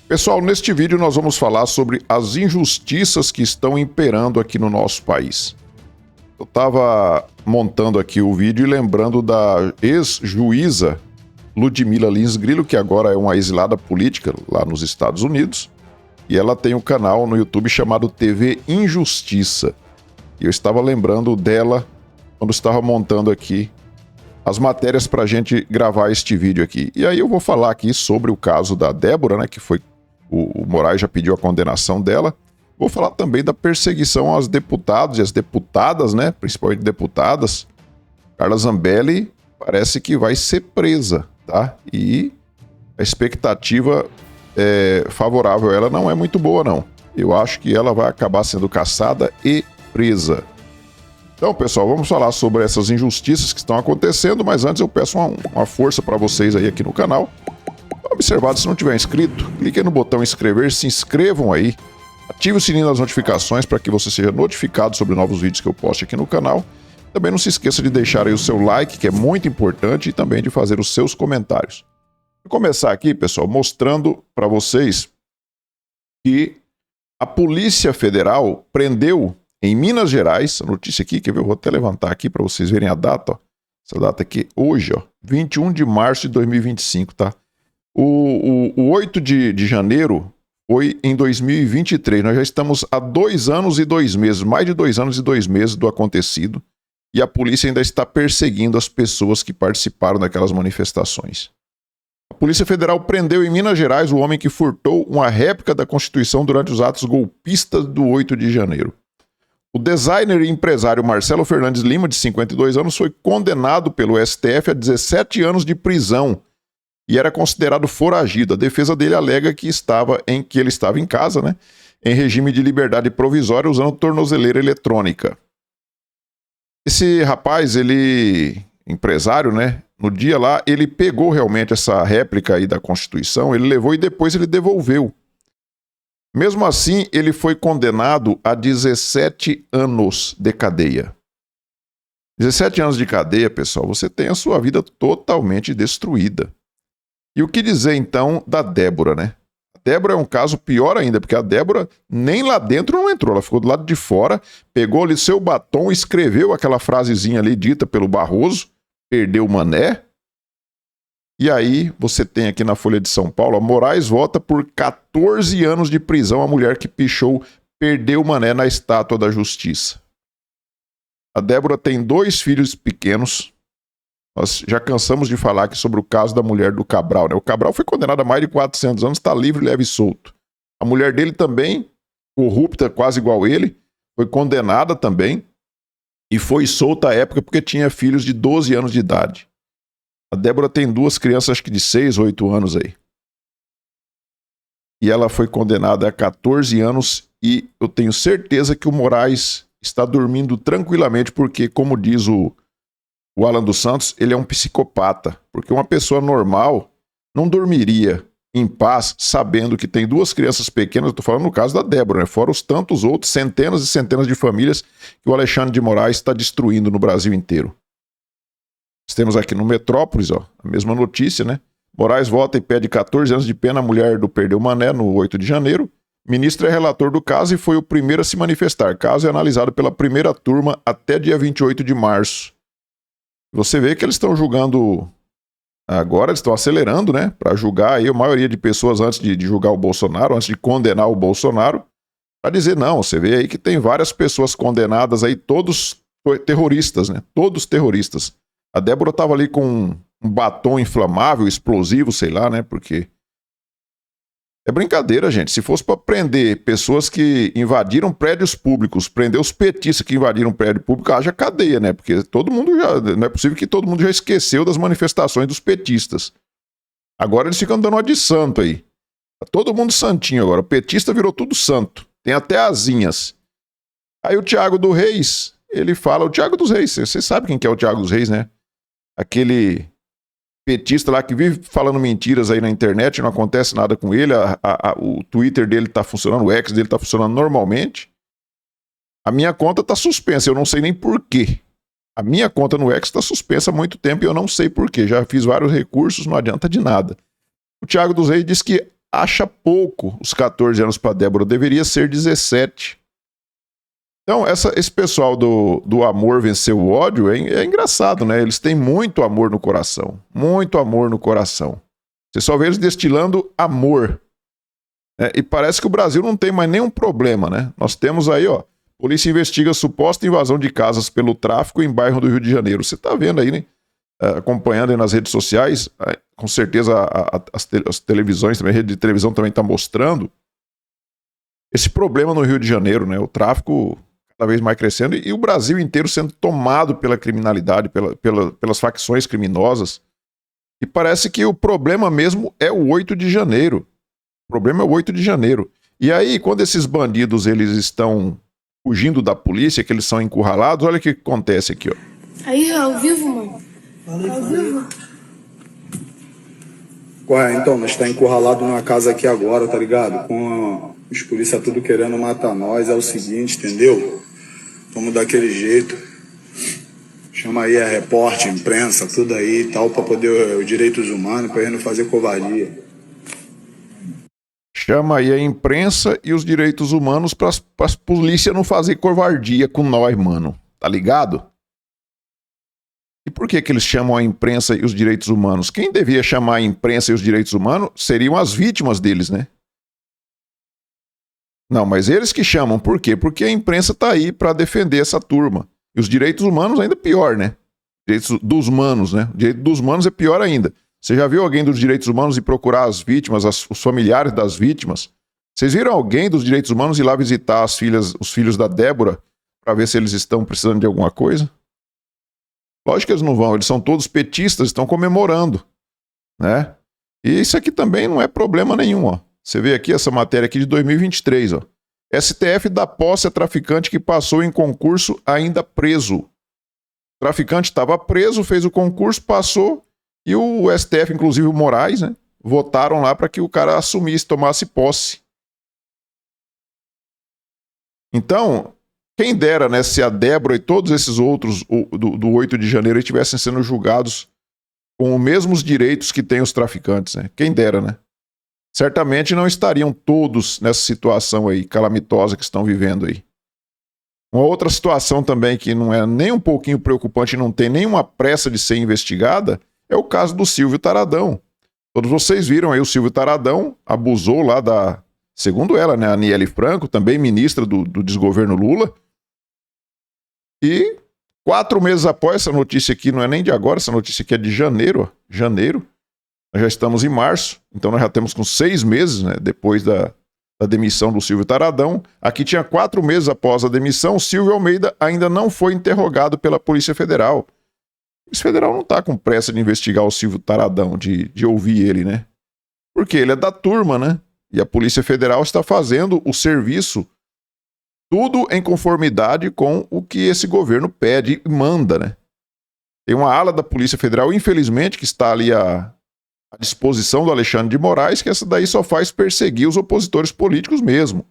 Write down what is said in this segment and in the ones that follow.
Pessoal, neste vídeo nós vamos falar sobre as injustiças que estão imperando aqui no nosso país. Eu estava montando aqui o vídeo e lembrando da ex-juíza Ludmila Lins Grillo, que agora é uma exilada política lá nos Estados Unidos, e ela tem um canal no YouTube chamado TV Injustiça. E eu estava lembrando dela quando estava montando aqui as matérias para a gente gravar este vídeo aqui. E aí eu vou falar aqui sobre o caso da Débora, né, que foi o Moraes já pediu a condenação dela. Vou falar também da perseguição aos deputados e às deputadas, né, principalmente deputadas. Carla Zambelli parece que vai ser presa, tá? E a expectativa favorável a ela não é muito boa, não. Eu acho que ela vai acabar sendo caçada e presa. Então, pessoal, vamos falar sobre essas injustiças que estão acontecendo, mas antes eu peço uma força para vocês aí aqui no canal. Observado, se não tiver inscrito, clique no botão inscrever, se inscrevam aí, ative o sininho das notificações para que você seja notificado sobre novos vídeos que eu posto aqui no canal. Também não se esqueça de deixar aí o seu like, que é muito importante, e também de fazer os seus comentários. Vou começar aqui, pessoal, mostrando para vocês que a Polícia Federal prendeu em Minas Gerais, a notícia aqui, quer ver? Eu vou até levantar aqui para vocês verem a data, ó. Essa data aqui, hoje, ó, 21 de março de 2025, tá? O 8 de janeiro foi em 2023. Nós já estamos há 2 anos e 2 meses, mais de 2 anos e 2 meses do acontecido, e a polícia ainda está perseguindo as pessoas que participaram daquelas manifestações. A Polícia Federal prendeu em Minas Gerais o homem que furtou uma réplica da Constituição durante os atos golpistas do 8 de janeiro. O designer e empresário Marcelo Fernandes Lima, de 52 anos, foi condenado pelo STF a 17 anos de prisão e era considerado foragido. A defesa dele alega que ele estava em casa, né, em regime de liberdade provisória, usando tornozeleira eletrônica. Esse rapaz, empresário, né, no dia lá, ele pegou realmente essa réplica aí da Constituição, ele levou e depois ele devolveu. Mesmo assim, ele foi condenado a 17 anos de cadeia. 17 anos de cadeia, pessoal, você tem a sua vida totalmente destruída. E o que dizer, então, da Débora, né? A Débora é um caso pior ainda, porque a Débora nem lá dentro não entrou, ela ficou do lado de fora, pegou ali seu batom, escreveu aquela frasezinha ali dita pelo Barroso, perdeu o mané. E aí você tem aqui na Folha de São Paulo, a Moraes vota por 14 anos de prisão a mulher que pichou perdeu o mané na estátua da Justiça. A Débora tem 2 filhos pequenos. Nós já cansamos de falar aqui sobre o caso da mulher do Cabral, né? O Cabral foi condenado a mais de 400 anos, está livre, leve e solto. A mulher dele também, corrupta, quase igual ele, foi condenada também e foi solta à época porque tinha filhos de 12 anos de idade. A Débora tem 2 crianças, acho que de 6, 8 anos aí. E ela foi condenada a 14 anos e eu tenho certeza que o Moraes está dormindo tranquilamente porque, como diz o Alan dos Santos, ele é um psicopata, porque uma pessoa normal não dormiria em paz sabendo que tem 2 crianças pequenas, eu estou falando no caso da Débora, né? Fora os tantos outros, centenas e centenas de famílias que o Alexandre de Moraes está destruindo no Brasil inteiro. Nós temos aqui no Metrópolis, ó, a mesma notícia, né? Moraes vota e pede 14 anos de pena à mulher do Perdeu Mané no 8 de janeiro. Ministro é relator do caso e foi o primeiro a se manifestar. Caso é analisado pela primeira turma até dia 28 de março. Você vê que eles estão julgando, agora eles estão acelerando, né, para julgar aí a maioria de pessoas antes de julgar o Bolsonaro, antes de condenar o Bolsonaro, para dizer não, você vê aí que tem várias pessoas condenadas aí, todos terroristas, né, todos terroristas. A Débora estava ali com um batom inflamável, explosivo, sei lá, né, porque é brincadeira, gente. Se fosse para prender pessoas que invadiram prédios públicos, prender os petistas que invadiram prédio público, haja cadeia, né? Porque todo mundo já... Não é possível que todo mundo já esqueceu das manifestações dos petistas. Agora eles ficam dando uma de santo aí. Tá todo mundo santinho agora. O petista virou tudo santo. Tem até asinhas. Aí o Thiago do Reis, ele fala... O Thiago dos Reis, você sabe quem que é o Thiago dos Reis, né? Aquele petista lá que vive falando mentiras aí na internet, não acontece nada com ele, o Twitter dele tá funcionando, o X dele tá funcionando normalmente. A minha conta tá suspensa, eu não sei nem por quê. A minha conta no X tá suspensa há muito tempo e eu não sei por quê. Já fiz vários recursos, não adianta de nada. O Thiago dos Reis disse que acha pouco os 14 anos para Débora, deveria ser 17. Então, esse pessoal do amor vencer o ódio é engraçado, né? Eles têm muito amor no coração. Muito amor no coração. Você só vê eles destilando amor. Né? E parece que o Brasil não tem mais nenhum problema, né? Nós temos aí, ó, polícia investiga suposta invasão de casas pelo tráfico em bairro do Rio de Janeiro. Você tá vendo aí, né? Acompanhando aí nas redes sociais, com certeza as televisões, também, a rede de televisão também está mostrando esse problema no Rio de Janeiro, né? O tráfico cada vez mais crescendo e o Brasil inteiro sendo tomado pela criminalidade, pelas facções criminosas. E parece que o problema mesmo é o 8 de janeiro. O problema é o 8 de janeiro. E aí, quando esses bandidos eles estão fugindo da polícia, que eles são encurralados, olha o que acontece aqui, ó. Aí, ao vivo, mano. Ao vivo. Ué, então, nós tá encurralado numa casa aqui agora, tá ligado? Com os polícia tudo querendo matar nós. É o seguinte, entendeu? Vamos daquele jeito. Chama aí a repórter, imprensa, tudo aí e tal, pra poder os direitos humanos, pra gente não fazer covardia. Chama aí a imprensa e os direitos humanos pras polícia não fazer covardia com nós, mano. Tá ligado? E por que eles chamam a imprensa e os direitos humanos? Quem devia chamar a imprensa e os direitos humanos seriam as vítimas deles, né? Não, mas eles que chamam. Por quê? Porque a imprensa tá aí pra defender essa turma. E os direitos humanos ainda pior, né? Direitos dos humanos, né? O direito dos humanos é pior ainda. Você já viu alguém dos direitos humanos ir procurar as vítimas, os familiares das vítimas? Vocês viram alguém dos direitos humanos ir lá visitar os filhos da Débora pra ver se eles estão precisando de alguma coisa? Lógico que eles não vão, eles são todos petistas, estão comemorando, né? E isso aqui também não é problema nenhum, ó. Você vê aqui essa matéria aqui de 2023, ó. STF dá posse a traficante que passou em concurso ainda preso. O traficante estava preso, fez o concurso, passou, e o STF, inclusive o Moraes, né, votaram lá para que o cara assumisse, tomasse posse. Então, quem dera, né, se a Débora e todos esses outros do 8 de janeiro estivessem sendo julgados com os mesmos direitos que têm os traficantes, né? Quem dera, né? Certamente não estariam todos nessa situação aí calamitosa que estão vivendo aí. Uma outra situação também que não é nem um pouquinho preocupante e não tem nenhuma pressa de ser investigada é o caso do Silvio Taradão. Todos vocês viram aí, o Silvio Taradão abusou lá segundo ela, né, a Aniele Franco, também ministra do desgoverno Lula. E 4 meses após, essa notícia aqui não é nem de agora, essa notícia aqui é de janeiro, ó, janeiro. Nós já estamos em março, então nós já temos com 6 meses, né, depois da demissão do Silvio Taradão. Aqui tinha 4 meses após a demissão, Silvio Almeida ainda não foi interrogado pela Polícia Federal. A Polícia Federal não está com pressa de investigar o Silvio Taradão, de ouvir ele, né? Porque ele é da turma, né? E a Polícia Federal está fazendo o serviço tudo em conformidade com o que esse governo pede e manda, né? Tem uma ala da Polícia Federal, infelizmente, que está ali à disposição do Alexandre de Moraes, que essa daí só faz perseguir os opositores políticos mesmo.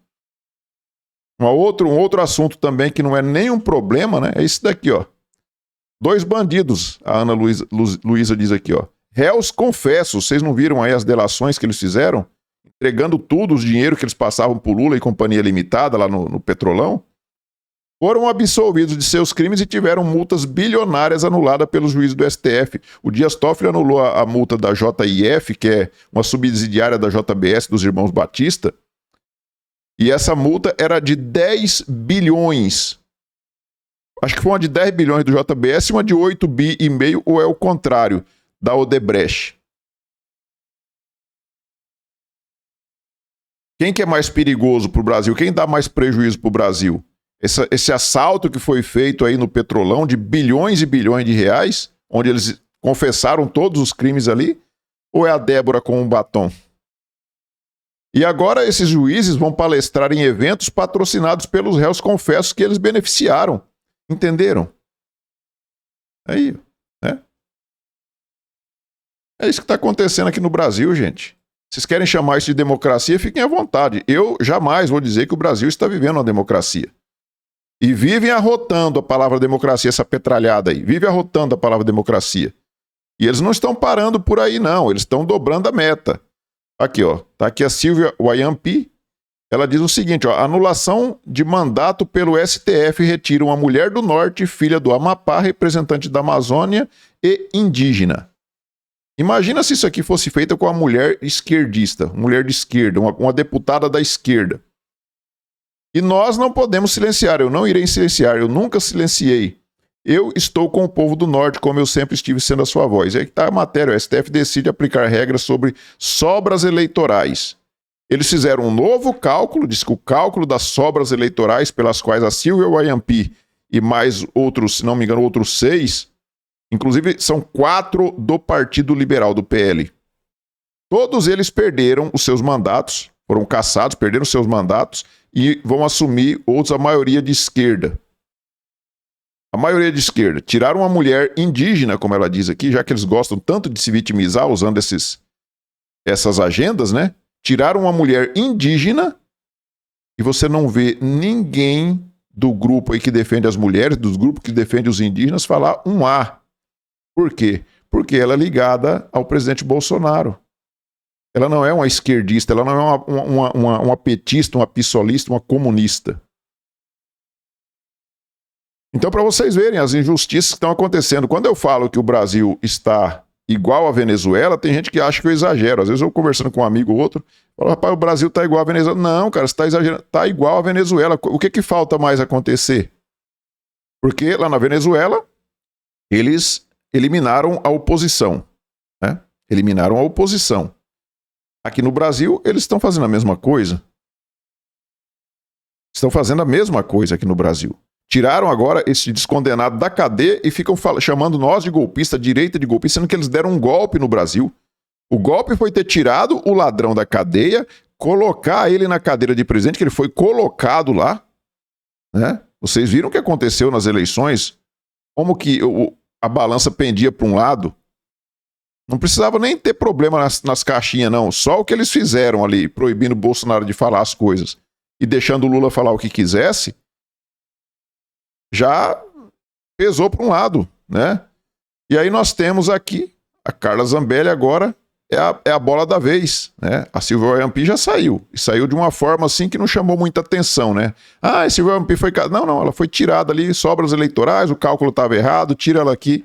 Um outro assunto também que não é nenhum problema, né? É esse daqui, ó. 2 bandidos, a Ana Luísa diz aqui, ó. Réus confessos, vocês não viram aí as delações que eles fizeram? Entregando tudo, os dinheiro que eles passavam por Lula e Companhia Limitada lá no Petrolão? Foram absolvidos de seus crimes e tiveram multas bilionárias anuladas pelos juízes do STF. O Dias Toffoli anulou a multa da JIF, que é uma subsidiária da JBS, dos irmãos Batista, e essa multa era de 10 bilhões. Acho que foi uma de 10 bilhões do JBS e uma de 8,5 bi, ou é o contrário, da Odebrecht. Quem que é mais perigoso para o Brasil? Quem dá mais prejuízo para o Brasil? Esse assalto que foi feito aí no Petrolão de bilhões e bilhões de reais, onde eles confessaram todos os crimes ali? Ou é a Débora com um batom? E agora esses juízes vão palestrar em eventos patrocinados pelos réus confessos que eles beneficiaram. Entenderam? Aí, né? É isso que está acontecendo aqui no Brasil, gente. Vocês querem chamar isso de democracia? Fiquem à vontade. Eu jamais vou dizer que o Brasil está vivendo uma democracia. E vivem arrotando a palavra democracia, essa petralhada aí. Vive arrotando a palavra democracia. E eles não estão parando por aí, não. Eles estão dobrando a meta. Aqui, ó. Tá aqui a Silvia Wayampi. Ela diz o seguinte, ó. Anulação de mandato pelo STF retira uma mulher do Norte, filha do Amapá, representante da Amazônia e indígena. Imagina se isso aqui fosse feito com uma mulher esquerdista, mulher de esquerda, uma deputada da esquerda. E nós não podemos silenciar, eu não irei silenciar, eu nunca silenciei. Eu estou com o povo do Norte, como eu sempre estive sendo a sua voz. Aí que está a matéria, o STF decide aplicar regras sobre sobras eleitorais. Eles fizeram um novo cálculo, diz que o cálculo das sobras eleitorais pelas quais a Silvia Wayampi e mais outros, se não me engano, outros 6, inclusive são 4 do Partido Liberal, do PL. Todos eles perderam os seus mandatos, foram cassados, perderam os seus mandatos e vão assumir outros, a maioria de esquerda. A maioria de esquerda. Tiraram uma mulher indígena, como ela diz aqui, já que eles gostam tanto de se vitimizar usando essas agendas, né? Tiraram uma mulher indígena e você não vê ninguém do grupo aí que defende as mulheres, dos grupos que defende os indígenas, falar um A. Por quê? Porque ela é ligada ao presidente Bolsonaro. Ela não é uma esquerdista, ela não é uma petista, uma pissolista, uma comunista. Então, para vocês verem as injustiças que estão acontecendo, quando eu falo que o Brasil está igual à Venezuela, tem gente que acha que eu exagero. Às vezes eu conversando com um amigo ou outro, falo, rapaz, o Brasil está igual à Venezuela. Não, cara, você está exagerando. Está igual à Venezuela. O que falta mais acontecer? Porque lá na Venezuela, eles eliminaram a oposição. Né? Eliminaram a oposição. Aqui no Brasil, eles estão fazendo a mesma coisa. Estão fazendo a mesma coisa aqui no Brasil. Tiraram agora esse descondenado da cadeia e ficam chamando nós de golpista, direita de golpista, sendo que eles deram um golpe no Brasil. O golpe foi ter tirado o ladrão da cadeia, colocar ele na cadeira de presidente, que ele foi colocado lá. Né? Vocês viram o que aconteceu nas eleições? Como que a balança pendia para um lado? Não precisava nem ter problema nas caixinhas, não. Só o que eles fizeram ali, proibindo o Bolsonaro de falar as coisas e deixando o Lula falar o que quisesse, já pesou para um lado, né? E aí nós temos aqui, a Carla Zambelli agora é a bola da vez, né? A Silvia Wayampi já saiu, e saiu de uma forma assim que não chamou muita atenção, né? Ah, a Silvia Wayampi foi... Não, ela foi tirada ali, sobras eleitorais, o cálculo estava errado, tira ela aqui.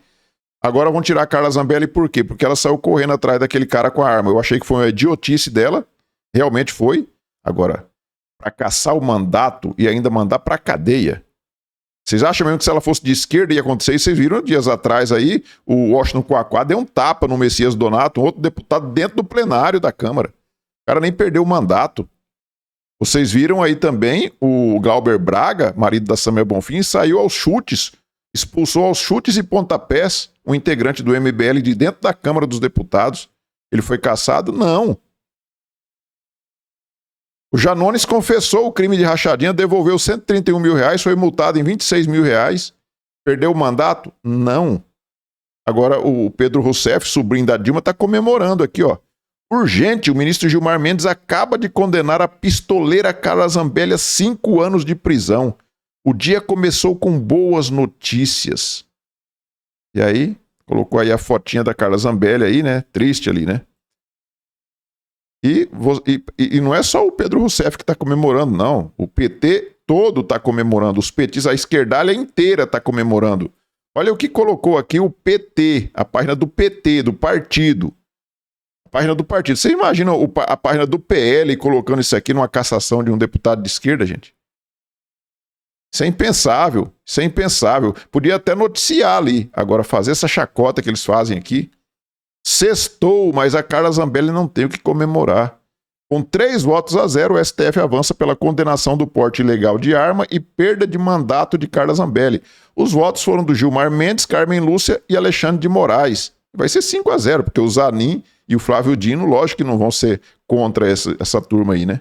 Agora vão tirar a Carla Zambelli por quê? Porque ela saiu correndo atrás daquele cara com a arma. Eu achei que foi uma idiotice dela, realmente foi. Agora, para caçar o mandato e ainda mandar para cadeia. Vocês acham mesmo que se ela fosse de esquerda ia acontecer isso? Vocês viram dias atrás aí, o Washington Quaquá deu um tapa no Messias Donato, um outro deputado dentro do plenário da Câmara. O cara nem perdeu o mandato. Vocês viram aí também o Glauber Braga, marido da Samia Bonfim, saiu aos chutes, expulsou aos chutes e pontapés um integrante do MBL de dentro da Câmara dos Deputados. Ele foi cassado? Não. O Janones confessou o crime de rachadinha, devolveu 131 mil reais, foi multado em 26 mil reais. Perdeu o mandato? Não. Agora o Pedro Rousseff, sobrinho da Dilma, está comemorando aqui, ó. Urgente, o ministro Gilmar Mendes acaba de condenar a pistoleira Carla Zambelli a 5 anos de prisão. O dia começou com boas notícias. E aí, colocou aí a fotinha da Carla Zambelli aí, né? Triste ali, né? E não é só o Pedro Rousseff que está comemorando, não. O PT todo está comemorando. Os petistas, a esquerdalha inteira está comemorando. Olha o que colocou aqui o PT, a página do PT, do partido. A página do partido. Você imagina a página do PL colocando isso aqui numa cassação de um deputado de esquerda, gente? Isso é impensável. Isso é impensável. Podia até noticiar ali. Agora, fazer essa chacota que eles fazem aqui. Sextou, mas a Carla Zambelli não tem o que comemorar. Com 3-0, o STF avança pela condenação do porte ilegal de arma e perda de mandato de Carla Zambelli. Os votos foram do Gilmar Mendes, Carmen Lúcia e Alexandre de Moraes. Vai ser 5-0, porque o Zanin e o Flávio Dino, lógico que não vão ser contra essa turma aí, né?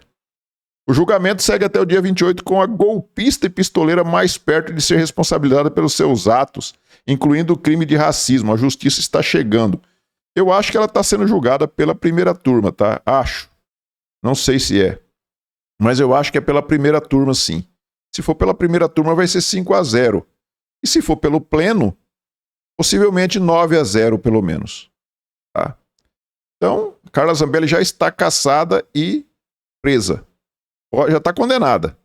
O julgamento segue até o dia 28 com a golpista e pistoleira mais perto de ser responsabilizada pelos seus atos, incluindo o crime de racismo. A justiça está chegando. Eu acho que ela está sendo julgada pela primeira turma, tá? Acho. Não sei se é. Mas eu acho que é pela primeira turma, sim. Se for pela primeira turma, vai ser 5-0. E se for pelo pleno, possivelmente 9-0, pelo menos. Tá? Então, Carla Zambelli já está caçada e presa. Já está condenada,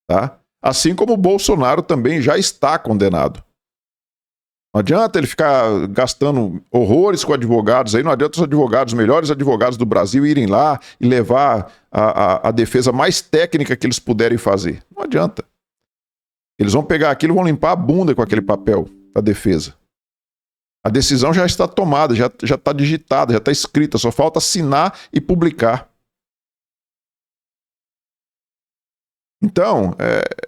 tá? Assim como o Bolsonaro também já está condenado. Não adianta ele ficar gastando horrores com advogados aí, não adianta os advogados, os melhores advogados do Brasil irem lá e levar a defesa mais técnica que eles puderem fazer. Não adianta. Eles vão pegar aquilo e vão limpar a bunda com aquele papel da defesa. A decisão já está tomada, já está digitada, já está escrita, só falta assinar e publicar. Então,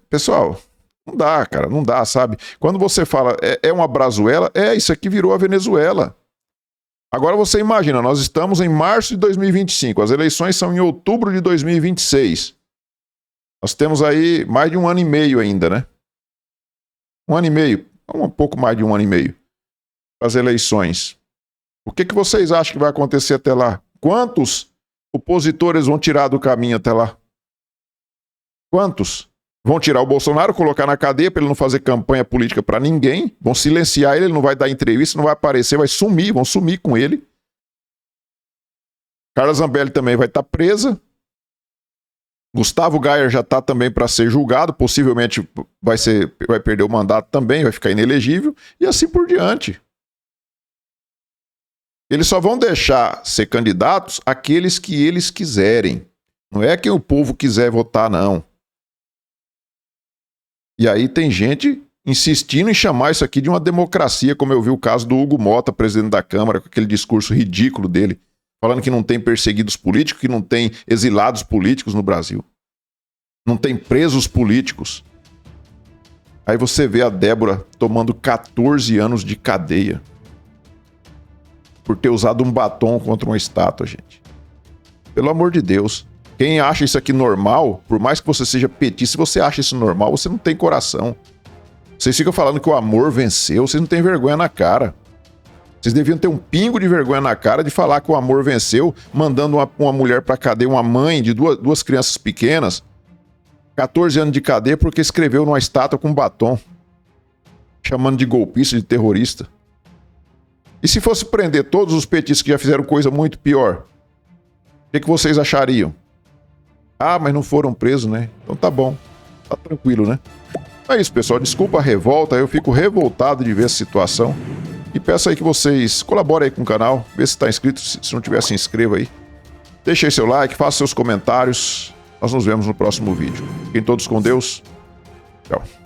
pessoal, não dá, cara, não dá, sabe? Quando você fala é uma brazuela, isso aqui virou a Venezuela. Agora você imagina, nós estamos em março de 2025, as eleições são em outubro de 2026. Nós temos aí mais de 1 ano e meio ainda, né? 1 ano e meio, um pouco mais de 1 ano e meio, para as eleições. O que vocês acham que vai acontecer até lá? Quantos opositores vão tirar do caminho até lá? Quantos? Vão tirar o Bolsonaro, colocar na cadeia para ele não fazer campanha política para ninguém, vão silenciar ele, ele não vai dar entrevista, não vai aparecer, vai sumir, vão sumir com ele. Carla Zambelli também vai estar presa. Gustavo Gayer já está também para ser julgado, possivelmente vai perder o mandato também, vai ficar inelegível, e assim por diante. Eles só vão deixar ser candidatos aqueles que eles quiserem. Não é quem o povo quiser votar, não. E aí tem gente insistindo em chamar isso aqui de uma democracia, como eu vi o caso do Hugo Mota, presidente da Câmara, com aquele discurso ridículo dele, falando que não tem perseguidos políticos, que não tem exilados políticos no Brasil. Não tem presos políticos. Aí você vê a Débora tomando 14 anos de cadeia por ter usado um batom contra uma estátua, gente. Pelo amor de Deus. Quem acha isso aqui normal, por mais que você seja petista, se você acha isso normal, você não tem coração. Vocês ficam falando que o amor venceu, vocês não têm vergonha na cara. Vocês deviam ter um pingo de vergonha na cara de falar que o amor venceu, mandando uma mulher pra cadeia, uma mãe de duas crianças pequenas, 14 anos de cadeia porque escreveu numa estátua com batom, chamando de golpista, de terrorista. E se fosse prender todos os petistas que já fizeram coisa muito pior, o que vocês achariam? Ah, mas não foram presos, né? Então tá bom. Tá tranquilo, né? É isso, pessoal. Desculpa a revolta. Eu fico revoltado de ver essa situação. E peço aí que vocês colaborem aí com o canal. Vê se tá inscrito. Se não tiver, se inscreva aí. Deixe aí seu like, faça seus comentários. Nós nos vemos no próximo vídeo. Fiquem todos com Deus. Tchau.